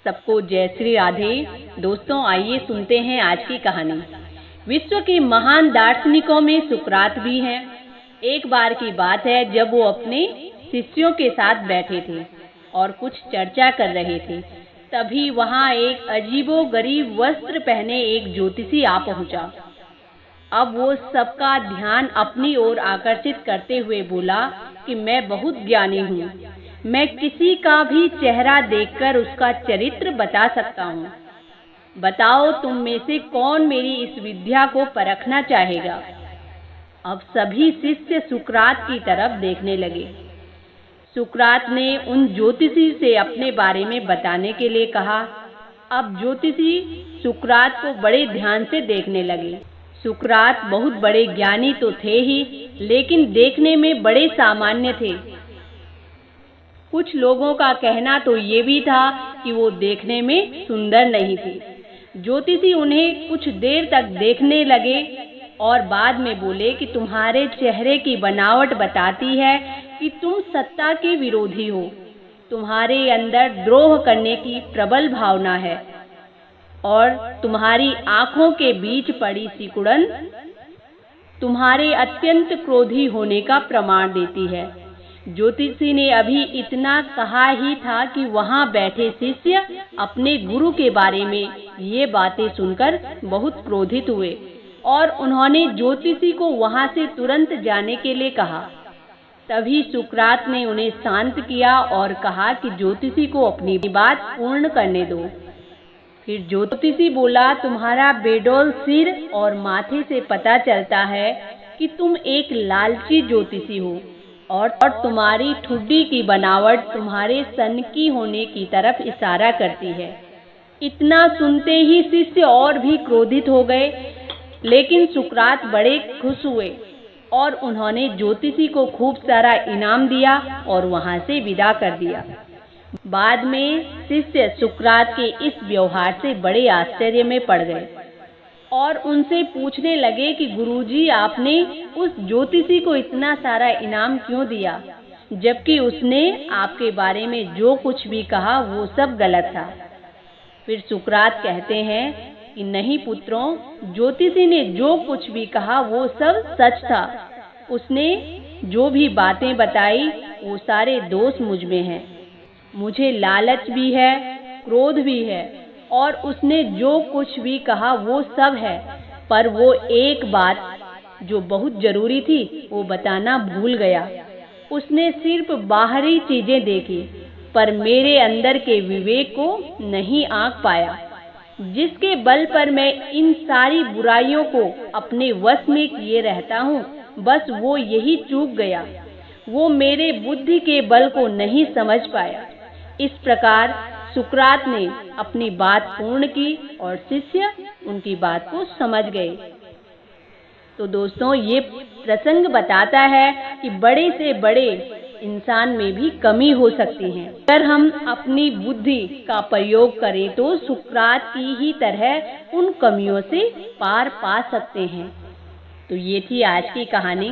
सबको जय श्री राधे। दोस्तों, आइए सुनते हैं आज की कहानी। विश्व के महान दार्शनिकों में सुकरात भी हैं। एक बार की बात है जब वो अपने शिष्यों के साथ बैठे थे और कुछ चर्चा कर रहे थे। तभी वहाँ एक अजीबोगरीब वस्त्र पहने एक ज्योतिषी आ पहुँचा। अब वो सबका ध्यान अपनी ओर आकर्षित करते हुए बोला कि मैं बहुत ज्ञानी हूँ। मैं किसी का भी चेहरा देखकर उसका चरित्र बता सकता हूँ। बताओ, तुम में से कौन मेरी इस विद्या को परखना चाहेगा? अब सभी शिष्य सुकरात की तरफ देखने लगे। सुकरात ने उन ज्योतिषी से अपने बारे में बताने के लिए कहा। अब ज्योतिषी सुकरात को बड़े ध्यान से देखने लगे। सुकरात बहुत बड़े ज्ञानी तो थे ही, लेकिन देखने में बड़े सामान्य थे। कुछ लोगों का कहना तो ये भी था कि वो देखने में सुंदर नहीं थे। ज्योतिषी उन्हें कुछ देर तक देखने लगे और बाद में बोले कि तुम्हारे चेहरे की बनावट बताती है कि तुम सत्ता के विरोधी हो। तुम्हारे अंदर द्रोह करने की प्रबल भावना है और तुम्हारी आंखों के बीच पड़ी सिकुड़न तुम्हारे अत्यंत क्रोधी होने का प्रमाण देती है। ज्योतिषी ने अभी इतना कहा ही था कि वहां बैठे शिष्य अपने गुरु के बारे में ये बातें सुनकर बहुत क्रोधित हुए और उन्होंने ज्योतिषी को वहां से तुरंत जाने के लिए कहा। तभी सुकरात ने उन्हें शांत किया और कहा कि ज्योतिषी को अपनी बात पूर्ण करने दो। फिर ज्योतिषी बोला, तुम्हारा बेडौल सिर और माथे से पता चलता है कि तुम एक लालची ज्योतिषी हो और तुम्हारी ठुड्डी की बनावट तुम्हारे सनकी होने की तरफ इशारा करती है। इतना सुनते ही शिष्य और भी क्रोधित हो गए, लेकिन सुकरात बड़े खुश हुए और उन्होंने ज्योतिषी को खूब सारा इनाम दिया और वहां से विदा कर दिया। बाद में शिष्य सुकरात के इस व्यवहार से बड़े आश्चर्य में पड़ गए और उनसे पूछने लगे कि गुरुजी, आपने उस ज्योतिषी को इतना सारा इनाम क्यों दिया, जबकि उसने आपके बारे में जो कुछ भी कहा वो सब गलत था। फिर सुकरात कहते हैं कि नहीं पुत्रों, ज्योतिषी ने जो कुछ भी कहा वो सब सच था। उसने जो भी बातें बताई वो सारे दोष मुझ में हैं। मुझे लालच भी है, क्रोध भी है और उसने जो कुछ भी कहा वो सब है, पर वो एक बात जो बहुत जरूरी थी वो बताना भूल गया। उसने सिर्फ बाहरी चीजें देखी पर मेरे अंदर के विवेक को नहीं आंक पाया, जिसके बल पर मैं इन सारी बुराइयों को अपने वश में किए रहता हूँ। बस वो यही चूक गया, वो मेरे बुद्धि के बल को नहीं समझ पाया। इस प्रकार सुकरात ने अपनी बात पूर्ण की और शिष्य उनकी बात को समझ गए। तो दोस्तों, ये प्रसंग बताता है कि बड़े से बड़े इंसान में भी कमी हो सकती है। अगर हम अपनी बुद्धि का प्रयोग करें तो सुकरात की ही तरह उन कमियों से पार पा सकते हैं। तो ये थी आज की कहानी।